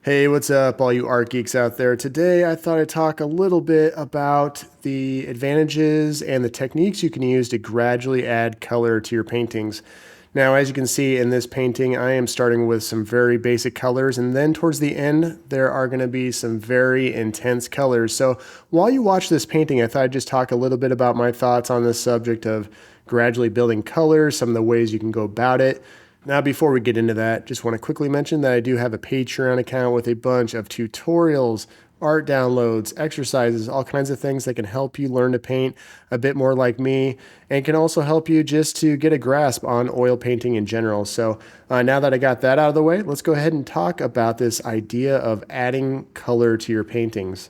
Hey, what's up, all you art geeks out there? Today, I thought I'd talk a little bit about the advantages and the techniques you can use to gradually add color to your paintings. Now, as you can see in this painting, I am starting with some very basic colors, and then towards the end, there are going to be some very intense colors. So, while you watch this painting, I thought I'd just talk a little bit about my thoughts on this subject of gradually building colors, some of the ways you can go about it. Now, before we get into that, just want to quickly mention that I do have a Patreon account with a bunch of tutorials, art downloads, exercises, all kinds of things that can help you learn to paint a bit more like me and can also help you just to get a grasp on oil painting in general. So, now that I got that out of the way, let's go ahead and talk about this idea of adding color to your paintings.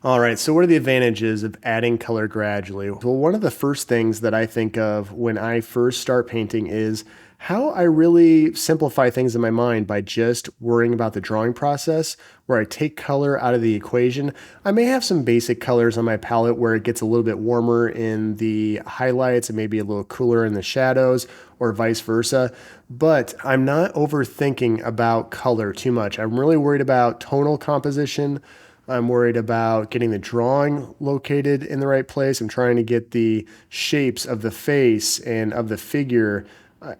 All right, so what are the advantages of adding color gradually? Well, one of the first things that I think of when I first start painting is how I really simplify things in my mind by just worrying about the drawing process, where I take color out of the equation. I may have some basic colors on my palette where it gets a little bit warmer in the highlights and maybe a little cooler in the shadows, or vice versa, but I'm not overthinking about color too much. I'm really worried about tonal composition. I'm worried about getting the drawing located in the right place. I'm trying to get the shapes of the face and of the figure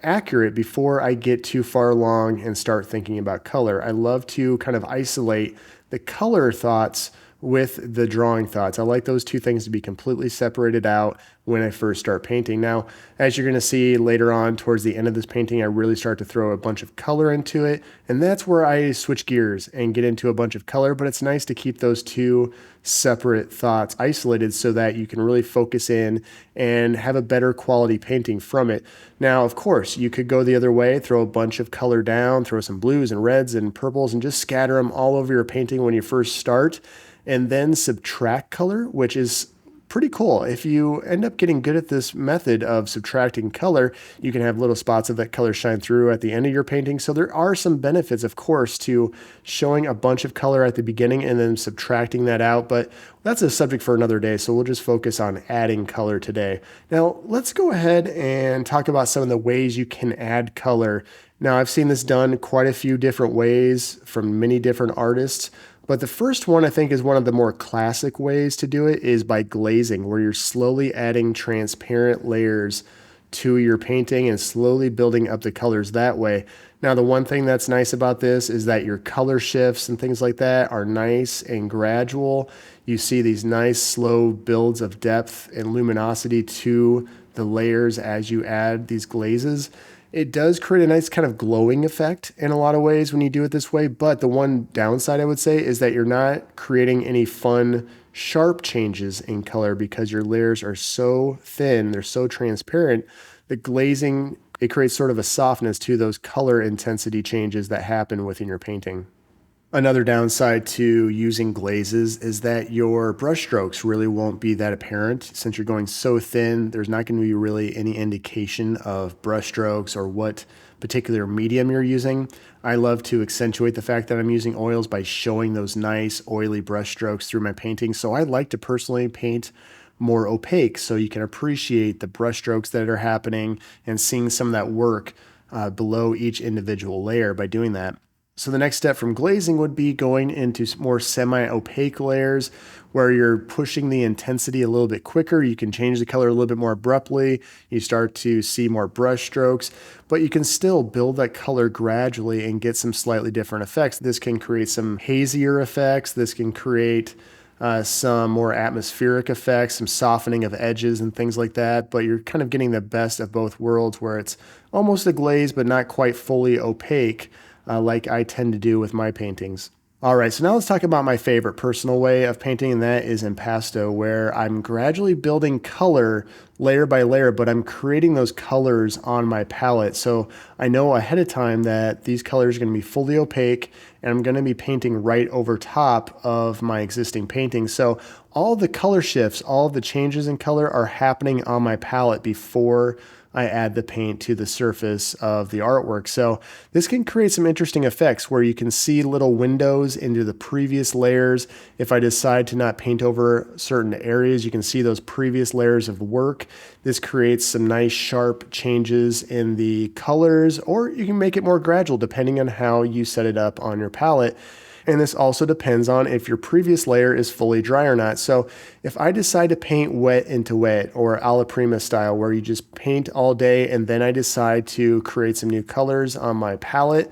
accurate before I get too far along and start thinking about color. I love to kind of isolate the color thoughts with the drawing thoughts. I like those two things to be completely separated out when I first start painting. Now, as you're going to see later on towards the end of this painting, I really start to throw a bunch of color into it, and that's where I switch gears and get into a bunch of color, but it's nice to keep those two separate thoughts isolated so that you can really focus in and have a better quality painting from it. Now, of course, you could go the other way, throw a bunch of color down, throw some blues and reds and purples, and just scatter them all over your painting when you first start, and then subtract color, which is pretty cool. If you end up getting good at this method of subtracting color, you can have little spots of that color shine through at the end of your painting. So there are some benefits, of course, to showing a bunch of color at the beginning and then subtracting that out. But that's a subject for another day. So we'll just focus on adding color today. Now, let's go ahead and talk about some of the ways you can add color. Now, I've seen this done quite a few different ways from many different artists. But the first one, I think, is one of the more classic ways to do it is by glazing, where you're slowly adding transparent layers to your painting and slowly building up the colors that way. Now, the one thing that's nice about this is that your color shifts and things like that are nice and gradual. You see these nice slow builds of depth and luminosity to the layers as you add these glazes. It does create a nice kind of glowing effect in a lot of ways when you do it this way, but the one downside I would say is that you're not creating any fun, sharp changes in color because your layers are so thin, they're so transparent. The glazing, it creates sort of a softness to those color intensity changes that happen within your painting. Another downside to using glazes is that your brush strokes really won't be that apparent. Since you're going so thin, there's not going to be really any indication of brush strokes or what particular medium you're using. I love to accentuate the fact that I'm using oils by showing those nice oily brush strokes through my painting. So I like to personally paint more opaque so you can appreciate the brush strokes that are happening and seeing some of that work below each individual layer by doing that. So the next step from glazing would be going into more semi-opaque layers where you're pushing the intensity a little bit quicker. You can change the color a little bit more abruptly. You start to see more brush strokes, but you can still build that color gradually and get some slightly different effects. This can create some hazier effects. This can create some more atmospheric effects, some softening of edges and things like that. But you're kind of getting the best of both worlds where it's almost a glaze, but not quite fully opaque like I tend to do with my paintings. All right, so now let's talk about my favorite personal way of painting, and that is impasto, where I'm gradually building color layer by layer, but I'm creating those colors on my palette. So I know ahead of time that these colors are going to be fully opaque, and I'm going to be painting right over top of my existing painting. So all the color shifts, all the changes in color are happening on my palette before I add the paint to the surface of the artwork. So this can create some interesting effects where you can see little windows into the previous layers. If I decide to not paint over certain areas, you can see those previous layers of work This creates some nice sharp changes in the colors, or you can make it more gradual depending on how you set it up on your palette. And this also depends on if your previous layer is fully dry or not. So if I decide to paint wet into wet, or alla prima style, where you just paint all day and then I decide to create some new colors on my palette,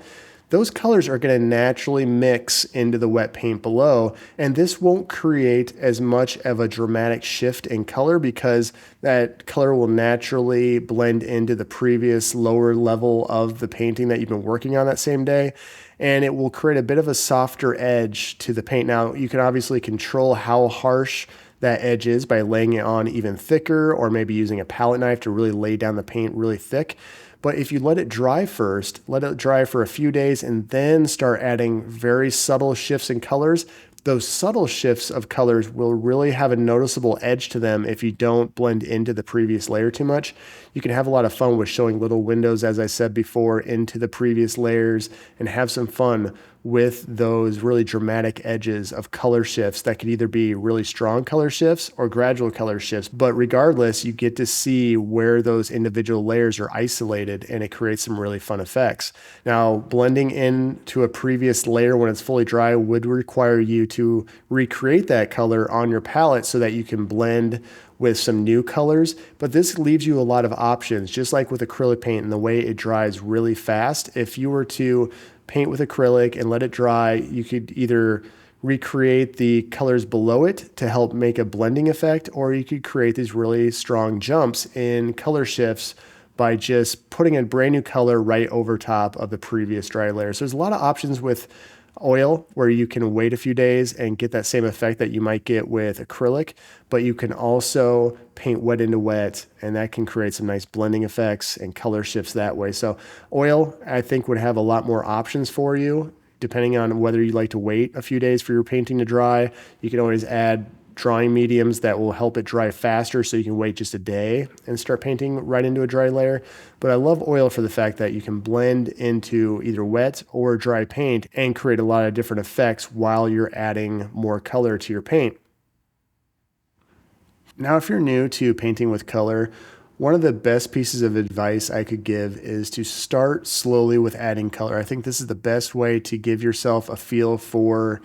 those colors are going to naturally mix into the wet paint below, and this won't create as much of a dramatic shift in color because that color will naturally blend into the previous lower level of the painting that you've been working on that same day, and it will create a bit of a softer edge to the paint. Now, you can obviously control how harsh that edge is by laying it on even thicker, or maybe using a palette knife to really lay down the paint really thick. But if you let it dry first, let it dry for a few days, and then start adding very subtle shifts in colors, those subtle shifts of colors will really have a noticeable edge to them if you don't blend into the previous layer too much. You can have a lot of fun with showing little windows, as I said before, into the previous layers, and have some fun with those really dramatic edges of color shifts that could either be really strong color shifts or gradual color shifts. But regardless, you get to see where those individual layers are isolated, and it creates some really fun effects. Now, blending into a previous layer when it's fully dry would require you to recreate that color on your palette so that you can blend with some new colors, but this leaves you a lot of options. Just like with acrylic paint and the way it dries really fast, if you were to paint with acrylic and let it dry, you could either recreate the colors below it to help make a blending effect, or you could create these really strong jumps in color shifts by just putting a brand new color right over top of the previous dry layer. So there's a lot of options with oil where you can wait a few days and get that same effect that you might get with acrylic, but you can also paint wet into wet, and that can create some nice blending effects and color shifts that way. So oil, I think, would have a lot more options for you depending on whether you like to wait a few days for your painting to dry. You can always add drying mediums that will help it dry faster, so you can wait just a day and start painting right into a dry layer. But I love oil for the fact that you can blend into either wet or dry paint and create a lot of different effects while you're adding more color to your paint. Now, if you're new to painting with color, one of the best pieces of advice I could give is to start slowly with adding color. I think this is the best way to give yourself a feel for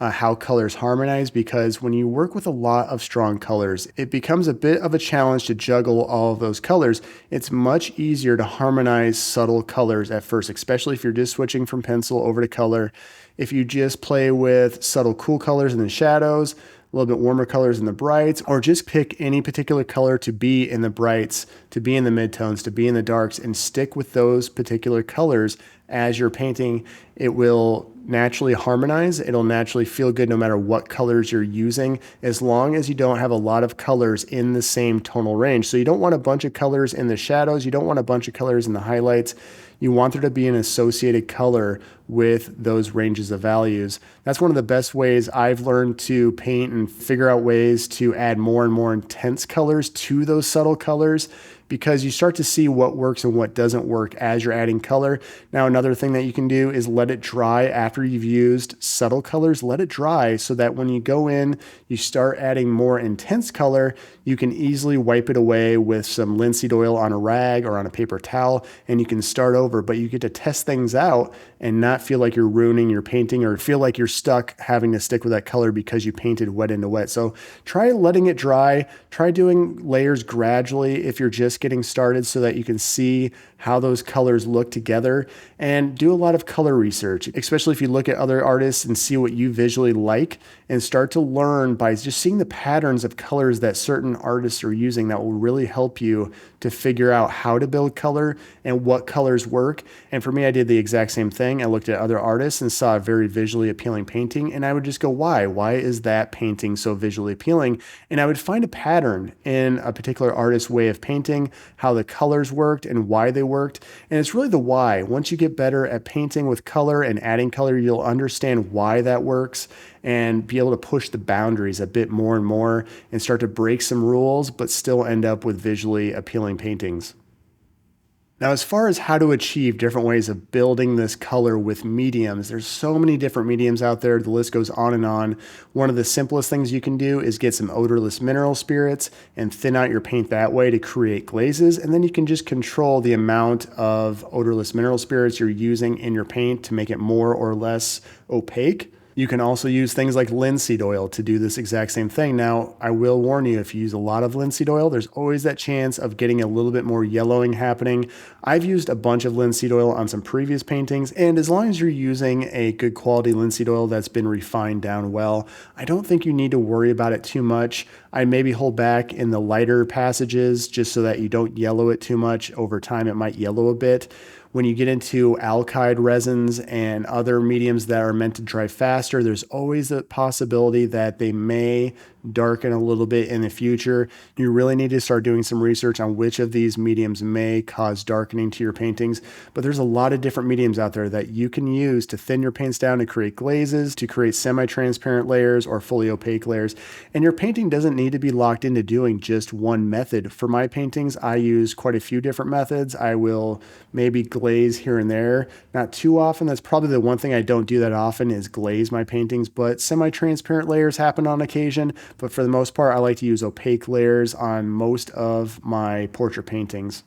how colors harmonize, because when you work with a lot of strong colors, it becomes a bit of a challenge to juggle all of those colors. It's much easier to harmonize subtle colors at first, especially if you're just switching from pencil over to color. If you just play with subtle cool colors in the shadows, a little bit warmer colors in the brights, or just pick any particular color to be in the brights, to be in the midtones, to be in the darks, and stick with those particular colors as you're painting, it will naturally harmonize. It'll naturally feel good no matter what colors you're using, as long as you don't have a lot of colors in the same tonal range. So you don't want a bunch of colors in the shadows. You don't want a bunch of colors in the highlights. You want there to be an associated color with those ranges of values. That's one of the best ways I've learned to paint and figure out ways to add more and more intense colors to those subtle colors, because you start to see what works and what doesn't work as you're adding color. Now, another thing that you can do is let it dry after you've used subtle colors. Let it dry so that when you go in, you start adding more intense color, you can easily wipe it away with some linseed oil on a rag or on a paper towel, and you can start over. But you get to test things out and not feel like you're ruining your painting, or feel like you're stuck having to stick with that color because you painted wet into wet. So try letting it dry. Try doing layers gradually if you're just getting started, so that you can see how those colors look together, and do a lot of color research, especially if you look at other artists and see what you visually like, and start to learn by just seeing the patterns of colors that certain artists are using. That will really help you to figure out how to build color and what colors work. And for me, I did the exact same thing. I looked at other artists and saw a very visually appealing painting, and I would just go, why is that painting so visually appealing? And I would find a pattern in a particular artist's way of painting, how the colors worked and why they worked. And it's really the why. Once you get better at painting with color and adding color, you'll understand why that works, and be able to push the boundaries a bit more and more, and start to break some rules, but still end up with visually appealing paintings. Now, as far as how to achieve different ways of building this color with mediums, there's so many different mediums out there. The list goes on and on. One of the simplest things you can do is get some odorless mineral spirits and thin out your paint that way to create glazes. And then you can just control the amount of odorless mineral spirits you're using in your paint to make it more or less opaque. You can also use things like linseed oil to do this exact same thing. Now, I will warn you, if you use a lot of linseed oil, there's always that chance of getting a little bit more yellowing happening. I've used a bunch of linseed oil on some previous paintings, and as long as you're using a good quality linseed oil that's been refined down well, I don't think you need to worry about it too much. I maybe hold back in the lighter passages just so that you don't yellow it too much. Over time, it might yellow a bit. When you get into alkyd resins and other mediums that are meant to dry faster, there's always a possibility that they may darken a little bit in the future. You really need to start doing some research on which of these mediums may cause darkening to your paintings. But there's a lot of different mediums out there that you can use to thin your paints down to create glazes, to create semi-transparent layers or fully opaque layers. And your painting doesn't need to be locked into doing just one method. For my paintings, I use quite a few different methods. I will maybe glaze here and there, not too often. That's probably the one thing I don't do that often is glaze my paintings, but semi-transparent layers happen on occasion. But for the most part, I like to use opaque layers on most of my portrait paintings.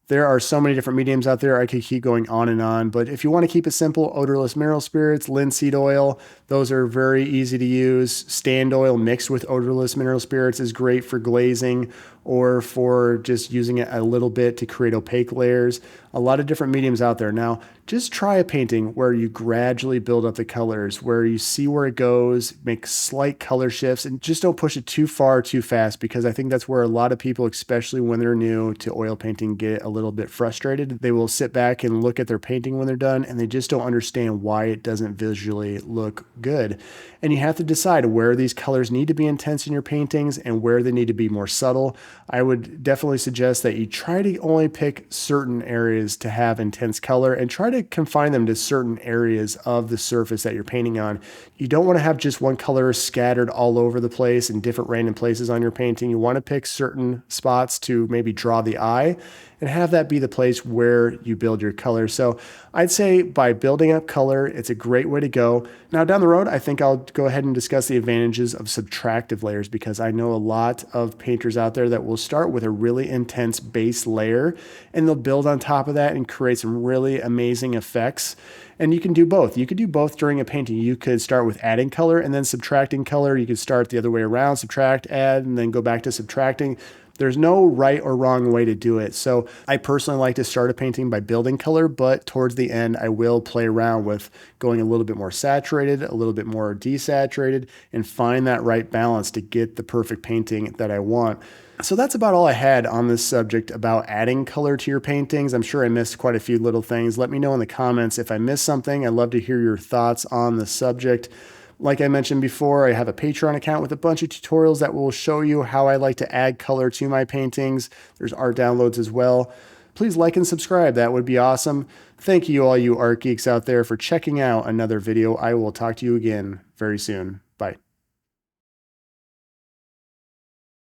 There are so many different mediums out there. I could keep going on and on, but if you want to keep it simple, odorless mineral spirits, linseed oil, those are very easy to use. Stand oil mixed with odorless mineral spirits is great for glazing or for just using it a little bit to create opaque layers. A lot of different mediums out there. Now, just try a painting where you gradually build up the colors, where you see where it goes, make slight color shifts, and just don't push it too far too fast, because I think that's where a lot of people, especially when they're new to oil painting, get a little bit frustrated. They will sit back and look at their painting when they're done, and they just don't understand why it doesn't visually look good. And you have to decide where these colors need to be intense in your paintings and where they need to be more subtle. I would definitely suggest that you try to only pick certain areas to have intense color and try to confine them to certain areas of the surface that you're painting on. You don't want to have just one color scattered all over the place in different random places on your painting. You want to pick certain spots to maybe draw the eye and have that be the place where you build your color. So I'd say by building up color, it's a great way to go. Now down the road, I think I'll go ahead and discuss the advantages of subtractive layers, because I know a lot of painters out there that will start with a really intense base layer and they'll build on top of that and create some really amazing effects. And you can do both. You could do both during a painting. You could start with adding color and then subtracting color. You could start the other way around, subtract, add, and then go back to subtracting. There's no right or wrong way to do it. So I personally like to start a painting by building color, but towards the end, I will play around with going a little bit more saturated, a little bit more desaturated, and find that right balance to get the perfect painting that I want. So that's about all I had on this subject about adding color to your paintings. I'm sure I missed quite a few little things. Let me know in the comments if I missed something. I'd love to hear your thoughts on the subject. Like I mentioned before, I have a Patreon account with a bunch of tutorials that will show you how I like to add color to my paintings. There's art downloads as well. Please like and subscribe. That would be awesome. Thank you, all you art geeks out there, for checking out another video. I will talk to you again very soon.